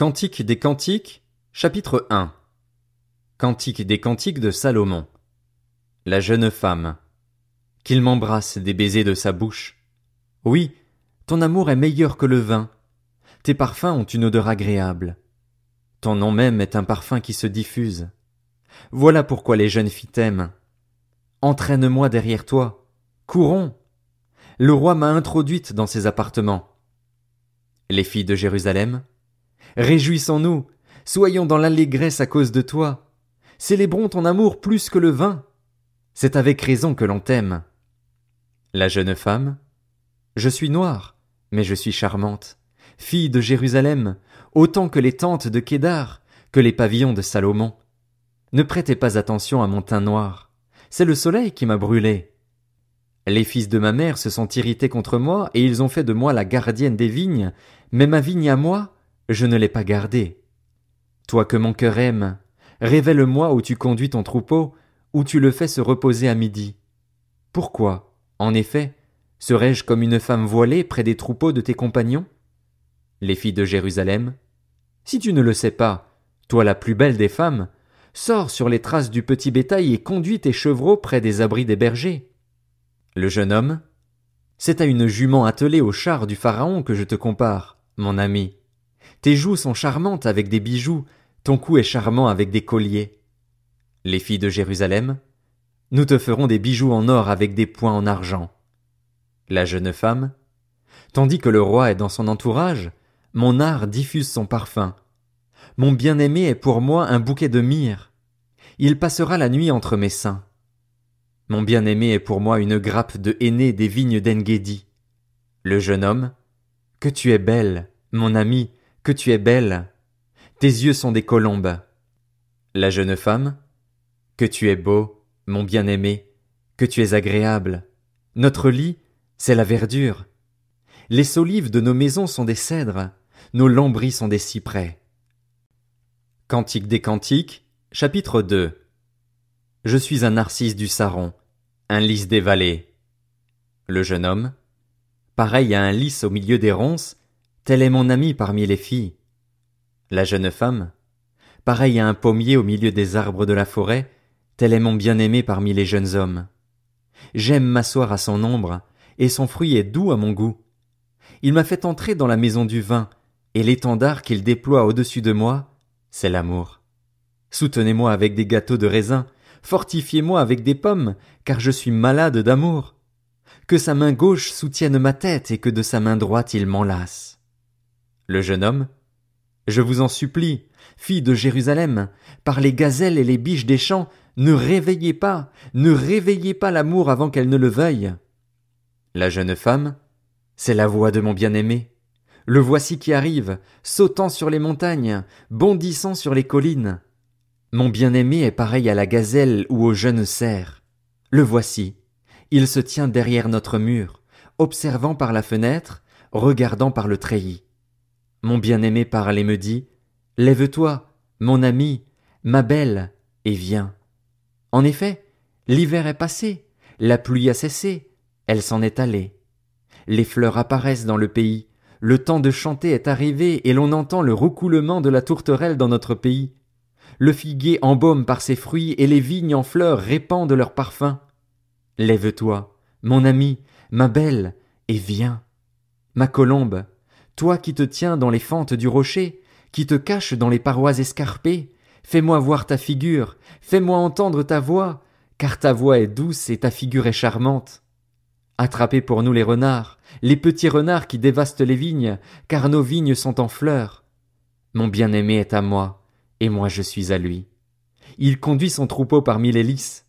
Cantique des Cantiques, chapitre 1. Cantique des Cantiques de Salomon. La jeune femme. Qu'il m'embrasse des baisers de sa bouche. Oui, ton amour est meilleur que le vin. Tes parfums ont une odeur agréable. Ton nom même est un parfum qui se diffuse. Voilà pourquoi les jeunes filles t'aiment. Entraîne-moi derrière toi. Courons. Le roi m'a introduite dans ses appartements. Les filles de Jérusalem, réjouissons-nous, soyons dans l'allégresse à cause de toi. Célébrons ton amour plus que le vin. C'est avec raison que l'on t'aime. La jeune femme, je suis noire, mais je suis charmante. Fille de Jérusalem, autant que les tentes de Kédar, que les pavillons de Salomon. Ne prêtez pas attention à mon teint noir. C'est le soleil qui m'a brûlé. Les fils de ma mère se sont irrités contre moi et ils ont fait de moi la gardienne des vignes, mais ma vigne à moi, je ne l'ai pas gardée. Toi que mon cœur aime, révèle-moi où tu conduis ton troupeau, où tu le fais se reposer à midi. Pourquoi, en effet, serais-je comme une femme voilée près des troupeaux de tes compagnons? Les filles de Jérusalem, si tu ne le sais pas, toi la plus belle des femmes, sors sur les traces du petit bétail et conduis tes chevreaux près des abris des bergers. Le jeune homme, c'est à une jument attelée au char du pharaon que je te compare, mon ami. Tes joues sont charmantes avec des bijoux, ton cou est charmant avec des colliers. Les filles de Jérusalem, nous te ferons des bijoux en or avec des points en argent. La jeune femme, tandis que le roi est dans son entourage, mon art diffuse son parfum. Mon bien-aimé est pour moi un bouquet de myrrhe. Il passera la nuit entre mes seins. Mon bien-aimé est pour moi une grappe de henné des vignes d'En-Guédi. Le jeune homme, que tu es belle, mon ami, que tu es belle. Tes yeux sont des colombes. La jeune femme, que tu es beau, mon bien-aimé, que tu es agréable. Notre lit, c'est la verdure. Les solives de nos maisons sont des cèdres, nos lambris sont des cyprès. Cantique des Cantiques, chapitre 2. Je suis un narcisse du Saron, un lys des vallées. Le jeune homme, pareil à un lys au milieu des ronces, tel est mon ami parmi les filles. La jeune femme, pareil à un pommier au milieu des arbres de la forêt, tel est mon bien-aimé parmi les jeunes hommes. J'aime m'asseoir à son ombre, et son fruit est doux à mon goût. Il m'a fait entrer dans la maison du vin, et l'étendard qu'il déploie au-dessus de moi, c'est l'amour. Soutenez-moi avec des gâteaux de raisin, fortifiez-moi avec des pommes, car je suis malade d'amour. Que sa main gauche soutienne ma tête et que de sa main droite il m'enlace. Le jeune homme, je vous en supplie, filles de Jérusalem, par les gazelles et les biches des champs, ne réveillez pas l'amour avant qu'elle ne le veuille. La jeune femme, c'est la voix de mon bien-aimé. Le voici qui arrive, sautant sur les montagnes, bondissant sur les collines. Mon bien-aimé est pareil à la gazelle ou au jeune cerf. Le voici. Il se tient derrière notre mur, observant par la fenêtre, regardant par le treillis. Mon bien-aimé parle et me dit, « Lève-toi, mon ami, ma belle, et viens. » En effet, l'hiver est passé, la pluie a cessé, elle s'en est allée. Les fleurs apparaissent dans le pays, le temps de chanter est arrivé et l'on entend le roucoulement de la tourterelle dans notre pays. Le figuier embaume par ses fruits et les vignes en fleurs répandent leurs parfums. Lève-toi, mon ami, ma belle, et viens. Ma colombe, toi qui te tiens dans les fentes du rocher, qui te caches dans les parois escarpées, fais-moi voir ta figure, fais-moi entendre ta voix, car ta voix est douce et ta figure est charmante. Attrapez pour nous les renards, les petits renards qui dévastent les vignes, car nos vignes sont en fleurs. Mon bien-aimé est à moi, et moi je suis à lui. Il conduit son troupeau parmi les lys.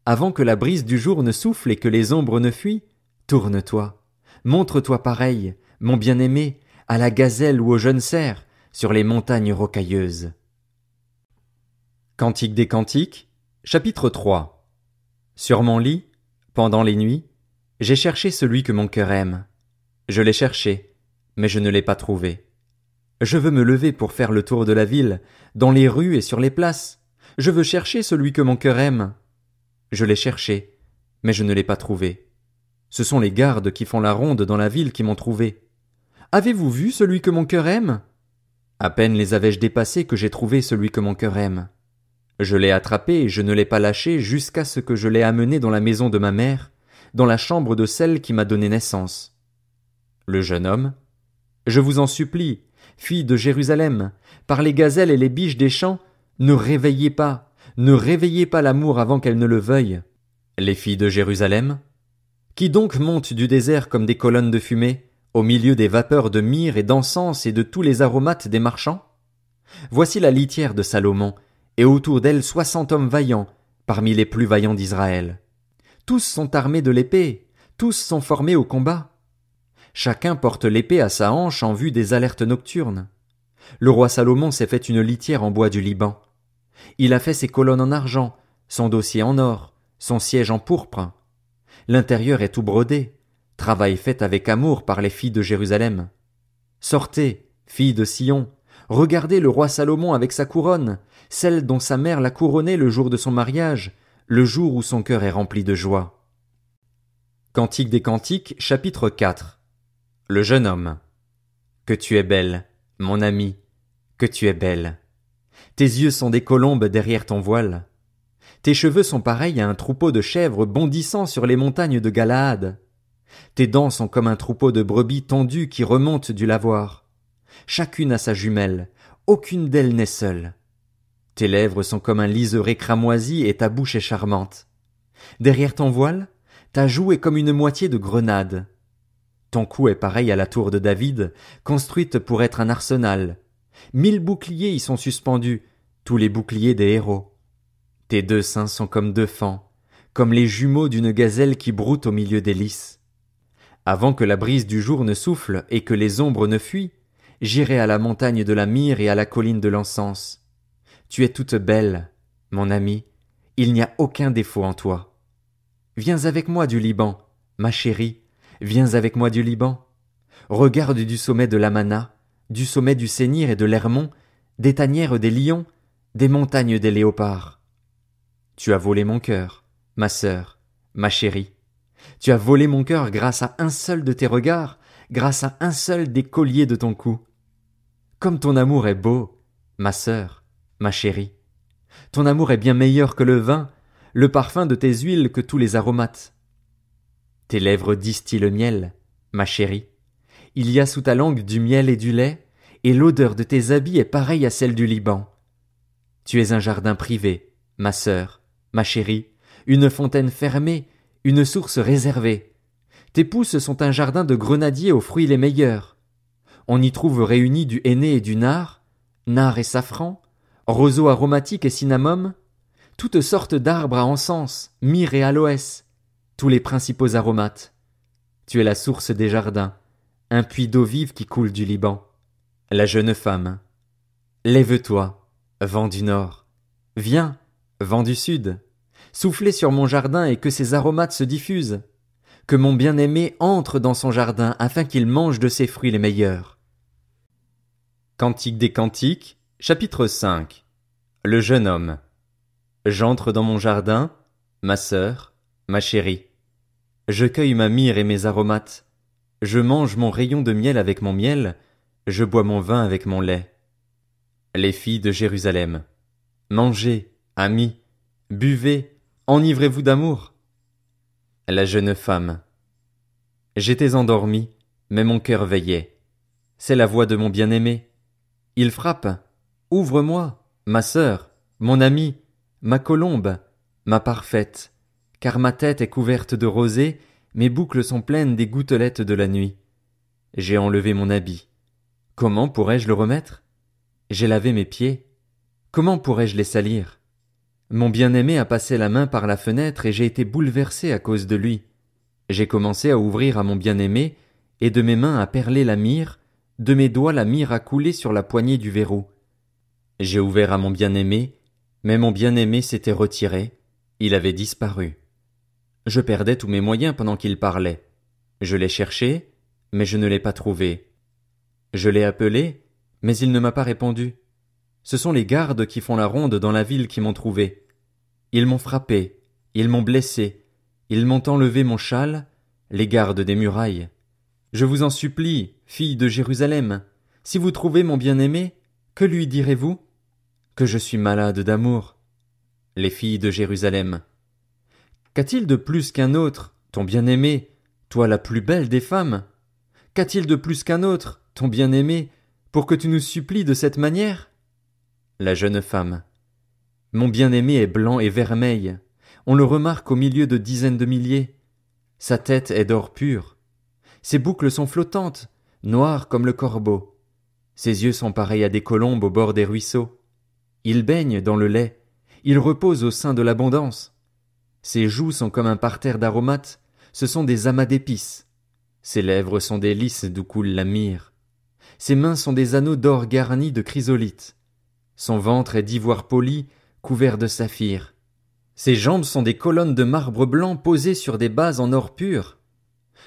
Avant que la brise du jour ne souffle et que les ombres ne fuient, tourne-toi, montre-toi pareil, mon bien-aimé, à la gazelle ou au jeune cerf, sur les montagnes rocailleuses. Cantique des Cantiques, chapitre 3. Sur mon lit, pendant les nuits, j'ai cherché celui que mon cœur aime. Je l'ai cherché, mais je ne l'ai pas trouvé. Je veux me lever pour faire le tour de la ville, dans les rues et sur les places. Je veux chercher celui que mon cœur aime. Je l'ai cherché, mais je ne l'ai pas trouvé. Ce sont les gardes qui font la ronde dans la ville qui m'ont trouvé. Avez-vous vu celui que mon cœur aime? À peine les avais-je dépassés que j'ai trouvé celui que mon cœur aime. Je l'ai attrapé et je ne l'ai pas lâché jusqu'à ce que je l'ai amené dans la maison de ma mère, dans la chambre de celle qui m'a donné naissance. Le jeune homme, je vous en supplie, filles de Jérusalem, par les gazelles et les biches des champs, ne réveillez pas l'amour avant qu'elle ne le veuille. Les filles de Jérusalem, qui donc montent du désert comme des colonnes de fumée, au milieu des vapeurs de myrrhe et d'encens et de tous les aromates des marchands? Voici la litière de Salomon, et autour d'elle 60 hommes vaillants, parmi les plus vaillants d'Israël. Tous sont armés de l'épée, tous sont formés au combat. Chacun porte l'épée à sa hanche en vue des alertes nocturnes. Le roi Salomon s'est fait une litière en bois du Liban. Il a fait ses colonnes en argent, son dossier en or, son siège en pourpre. L'intérieur est tout brodé, travail fait avec amour par les filles de Jérusalem. Sortez, filles de Sion, regardez le roi Salomon avec sa couronne, celle dont sa mère l'a couronné le jour de son mariage, le jour où son cœur est rempli de joie. Cantique des Cantiques, chapitre 4. Le jeune homme. Que tu es belle, mon ami, que tu es belle. Tes yeux sont des colombes derrière ton voile. Tes cheveux sont pareils à un troupeau de chèvres bondissant sur les montagnes de Galaad. Tes dents sont comme un troupeau de brebis tondues qui remontent du lavoir. Chacune a sa jumelle, aucune d'elles n'est seule. Tes lèvres sont comme un liseré cramoisi et ta bouche est charmante. Derrière ton voile, ta joue est comme une moitié de grenade. Ton cou est pareil à la tour de David, construite pour être un arsenal. 1000 boucliers y sont suspendus, tous les boucliers des héros. Tes 2 seins sont comme 2 faons, comme les jumeaux d'une gazelle qui broute au milieu des lys. Avant que la brise du jour ne souffle et que les ombres ne fuient, j'irai à la montagne de la myrrhe et à la colline de l'encens. Tu es toute belle, mon ami, il n'y a aucun défaut en toi. Viens avec moi du Liban, ma chérie, viens avec moi du Liban. Regarde du sommet de l'Amana, du sommet du Sénir et de l'Hermon, des tanières des lions, des montagnes des léopards. Tu as volé mon cœur, ma sœur, ma chérie. Tu as volé mon cœur grâce à un seul de tes regards, grâce à un seul des colliers de ton cou. Comme ton amour est beau, ma sœur, ma chérie. Ton amour est bien meilleur que le vin, le parfum de tes huiles que tous les aromates. Tes lèvres distillent le miel, ma chérie. Il y a sous ta langue du miel et du lait, et l'odeur de tes habits est pareille à celle du Liban. Tu es un jardin privé, ma sœur, ma chérie, une fontaine fermée, une source réservée. Tes pousses sont un jardin de grenadiers aux fruits les meilleurs. On y trouve réunis du henné et du nard et safran, roseaux aromatiques et cinnamome, toutes sortes d'arbres à encens, myrrhe et aloès, tous les principaux aromates. Tu es la source des jardins, un puits d'eau vive qui coule du Liban. La jeune femme. Lève-toi, vent du nord. Viens, vent du sud. Soufflez sur mon jardin et que ses aromates se diffusent. Que mon bien-aimé entre dans son jardin afin qu'il mange de ses fruits les meilleurs. Cantique des Cantiques, chapitre 5. Le jeune homme. J'entre dans mon jardin, ma sœur, ma chérie. Je cueille ma myrrhe et mes aromates. Je mange mon rayon de miel avec mon miel, je bois mon vin avec mon lait. Les filles de Jérusalem. Mangez, amis, buvez, enivrez-vous d'amour. La jeune femme. J'étais endormi, mais mon cœur veillait. C'est la voix de mon bien-aimé. Il frappe. Ouvre-moi, ma sœur, mon amie, ma colombe, ma parfaite, car ma tête est couverte de rosée, mes boucles sont pleines des gouttelettes de la nuit. J'ai enlevé mon habit. Comment pourrais-je le remettre? J'ai lavé mes pieds. Comment pourrais-je les salir? Mon bien-aimé a passé la main par la fenêtre et j'ai été bouleversé à cause de lui. J'ai commencé à ouvrir à mon bien-aimé, et de mes mains à perler la myrrhe, de mes doigts la myrrhe a coulé sur la poignée du verrou. J'ai ouvert à mon bien-aimé, mais mon bien-aimé s'était retiré, il avait disparu. Je perdais tous mes moyens pendant qu'il parlait. Je l'ai cherché, mais je ne l'ai pas trouvé. Je l'ai appelé, mais il ne m'a pas répondu. Ce sont les gardes qui font la ronde dans la ville qui m'ont trouvé. Ils m'ont frappé, ils m'ont blessé, ils m'ont enlevé mon châle, les gardes des murailles. Je vous en supplie, filles de Jérusalem, si vous trouvez mon bien-aimé, Que lui direz-vous? Que je suis malade d'amour. Les filles de Jérusalem. Qu'a-t-il de plus qu'un autre, ton bien-aimé, toi la plus belle des femmes? Qu'a-t-il de plus qu'un autre, ton bien-aimé, pour que tu nous supplies de cette manière? La jeune femme. Mon bien-aimé est blanc et vermeil. On le remarque au milieu de dizaines de milliers. Sa tête est d'or pur. Ses boucles sont flottantes, noires comme le corbeau. Ses yeux sont pareils à des colombes au bord des ruisseaux. Il baigne dans le lait. Il repose au sein de l'abondance. Ses joues sont comme un parterre d'aromates. Ce sont des amas d'épices. Ses lèvres sont des lys d'où coule la myrrhe. Ses mains sont des anneaux d'or garnis de chrysolites. Son ventre est d'ivoire poli, couvert de saphir. Ses jambes sont des colonnes de marbre blanc posées sur des bases en or pur.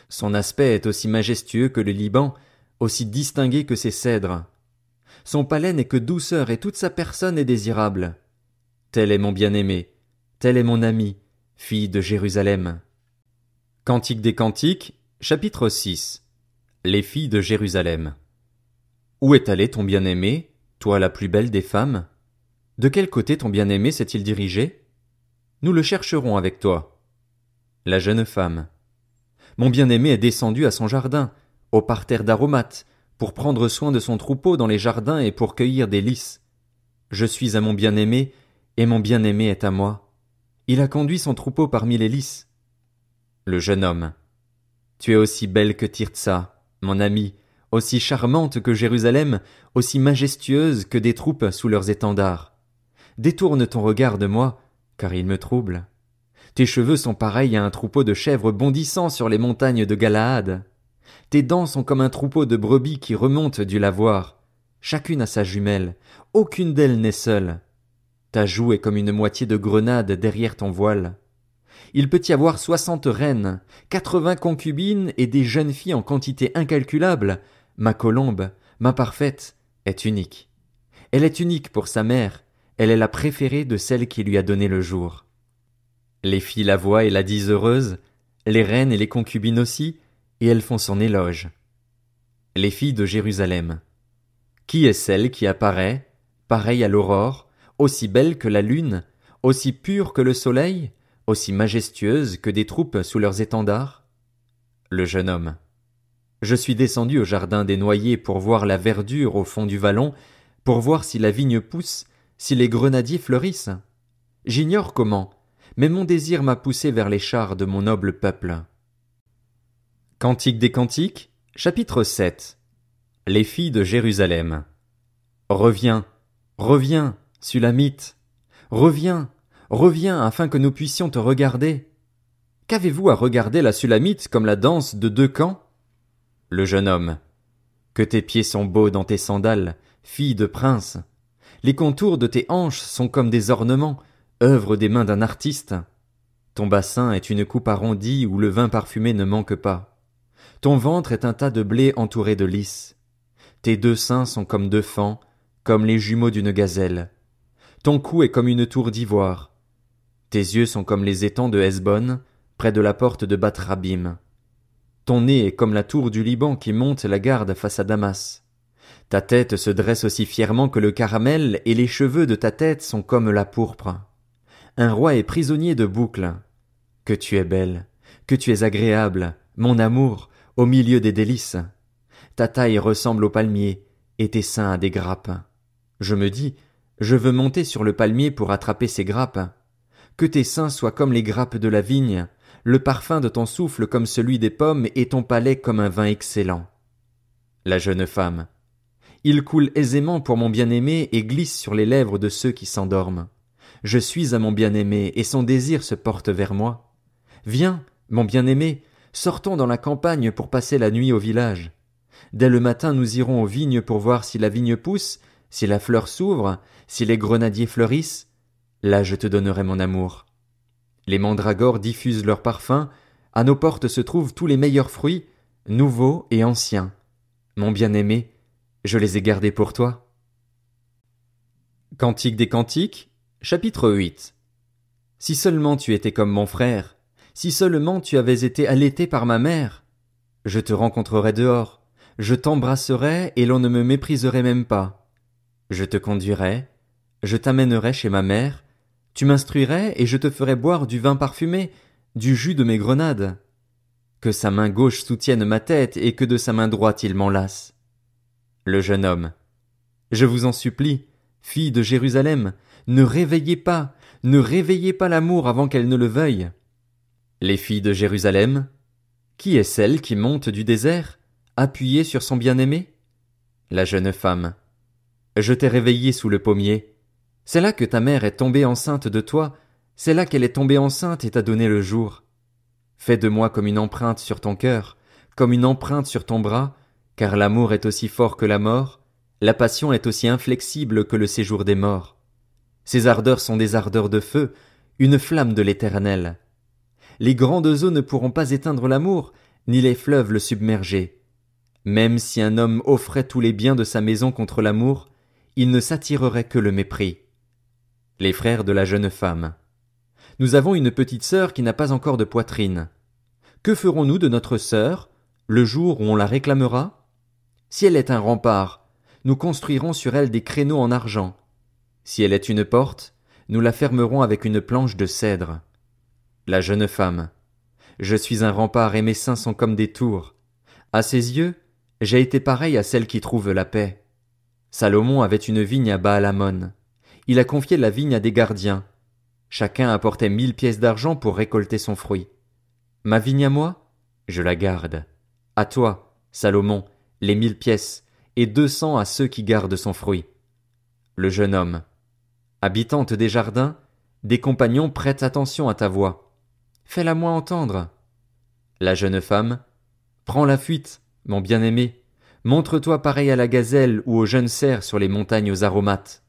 Son aspect est aussi majestueux que le Liban, aussi distingué que ses cèdres. Son palais n'est que douceur et toute sa personne est désirable. Tel est mon bien-aimé, tel est mon ami, fille de Jérusalem. Cantique des Cantiques, chapitre 6. Les filles de Jérusalem. Où est allé ton bien-aimé, toi la plus belle des femmes? De quel côté ton bien-aimé s'est-il dirigé? Nous le chercherons avec toi. La jeune femme. Mon bien-aimé est descendu à son jardin, au parterre d'aromates, pour prendre soin de son troupeau dans les jardins et pour cueillir des lys. Je suis à mon bien-aimé, et mon bien-aimé est à moi. Il a conduit son troupeau parmi les lys. Le jeune homme. Tu es aussi belle que Tirtsa, mon amie, aussi charmante que Jérusalem, aussi majestueuse que des troupes sous leurs étendards. Détourne ton regard de moi, car il me trouble. Tes cheveux sont pareils à un troupeau de chèvres bondissant sur les montagnes de Galaad. Tes dents sont comme un troupeau de brebis qui remontent du lavoir. Chacune a sa jumelle, aucune d'elles n'est seule. Ta joue est comme une moitié de grenade derrière ton voile. Il peut y avoir 60 reines, 80 concubines et des jeunes filles en quantité incalculable. Ma colombe, ma parfaite, est unique. Elle est unique pour sa mère, elle est la préférée de celle qui lui a donné le jour. Les filles la voient et la disent heureuse, les reines et les concubines aussi, et elles font son éloge. Les filles de Jérusalem. Qui est celle qui apparaît, pareille à l'aurore, aussi belle que la lune, aussi pure que le soleil, aussi majestueuse que des troupes sous leurs étendards? Le jeune homme. Je suis descendu au jardin des noyers pour voir la verdure au fond du vallon, pour voir si la vigne pousse, si les grenadiers fleurissent. J'ignore comment, mais mon désir m'a poussé vers les chars de mon noble peuple. Cantique des Cantiques, chapitre 7. Les filles de Jérusalem. Reviens, reviens, Sulamite. Reviens, reviens afin que nous puissions te regarder. Qu'avez-vous à regarder la Sulamite comme la danse de deux camps? Le jeune homme. Que tes pieds sont beaux dans tes sandales, fille de prince. Les contours de tes hanches sont comme des ornements, œuvre des mains d'un artiste. Ton bassin est une coupe arrondie où le vin parfumé ne manque pas. Ton ventre est un tas de blé entouré de lys. Tes deux seins sont comme deux faons, comme les jumeaux d'une gazelle. Ton cou est comme une tour d'ivoire. Tes yeux sont comme les étangs de Hesbon, près de la porte de Bath-Rabim. Ton nez est comme la tour du Liban qui monte la garde face à Damas. Ta tête se dresse aussi fièrement que le caramel et les cheveux de ta tête sont comme la pourpre. Un roi est prisonnier de boucles. Que tu es belle, que tu es agréable, mon amour, au milieu des délices. Ta taille ressemble au palmier, et tes seins à des grappes. Je me dis, je veux monter sur le palmier pour attraper ces grappes. Que tes seins soient comme les grappes de la vigne, le parfum de ton souffle comme celui des pommes et ton palais comme un vin excellent. La jeune femme. Il coule aisément pour mon bien-aimé et glisse sur les lèvres de ceux qui s'endorment. Je suis à mon bien-aimé et son désir se porte vers moi. Viens, mon bien-aimé, sortons dans la campagne pour passer la nuit au village. Dès le matin nous irons aux vignes pour voir si la vigne pousse, si la fleur s'ouvre, si les grenadiers fleurissent. Là je te donnerai mon amour. Les mandragores diffusent leur parfum, à nos portes se trouvent tous les meilleurs fruits, nouveaux et anciens. Mon bien-aimé, je les ai gardés pour toi. Cantique des Cantiques, chapitre 8. Si seulement tu étais comme mon frère, si seulement tu avais été allaité par ma mère, je te rencontrerais dehors, je t'embrasserais et l'on ne me mépriserait même pas. Je te conduirai, je t'amènerai chez ma mère, tu m'instruirais et je te ferai boire du vin parfumé, du jus de mes grenades. Que sa main gauche soutienne ma tête et que de sa main droite il m'enlace. Le jeune homme. Je vous en supplie, filles de Jérusalem, ne réveillez pas l'amour avant qu'elle ne le veuille. Les filles de Jérusalem, qui est celle qui monte du désert, appuyée sur son bien-aimé? La jeune femme. Je t'ai réveillée sous le pommier. C'est là que ta mère est tombée enceinte de toi, c'est là qu'elle est tombée enceinte et t'a donné le jour. Fais de moi comme une empreinte sur ton cœur, comme une empreinte sur ton bras, car l'amour est aussi fort que la mort, la passion est aussi inflexible que le séjour des morts. Ces ardeurs sont des ardeurs de feu, une flamme de l'Éternel. Les grandes eaux ne pourront pas éteindre l'amour, ni les fleuves le submerger. Même si un homme offrait tous les biens de sa maison contre l'amour, il ne s'attirerait que le mépris. Les frères de la jeune femme. Nous avons une petite sœur qui n'a pas encore de poitrine. Que ferons-nous de notre sœur, le jour où on la réclamera? Si elle est un rempart, nous construirons sur elle des créneaux en argent. Si elle est une porte, nous la fermerons avec une planche de cèdre. La jeune femme. Je suis un rempart et mes seins sont comme des tours. À ses yeux, j'ai été pareil à celle qui trouve la paix. Salomon avait une vigne à Baal-Hamon. Il a confié la vigne à des gardiens. Chacun apportait 1000 pièces d'argent pour récolter son fruit. Ma vigne à moi, je la garde. À toi, Salomon, les 1000 pièces, et 200 à ceux qui gardent son fruit. Le jeune homme. Habitante des jardins, des compagnons prêtent attention à ta voix. Fais-la moi entendre. La jeune femme. Prends la fuite, mon bien-aimé. Montre-toi pareil à la gazelle ou au jeune cerf sur les montagnes aux aromates.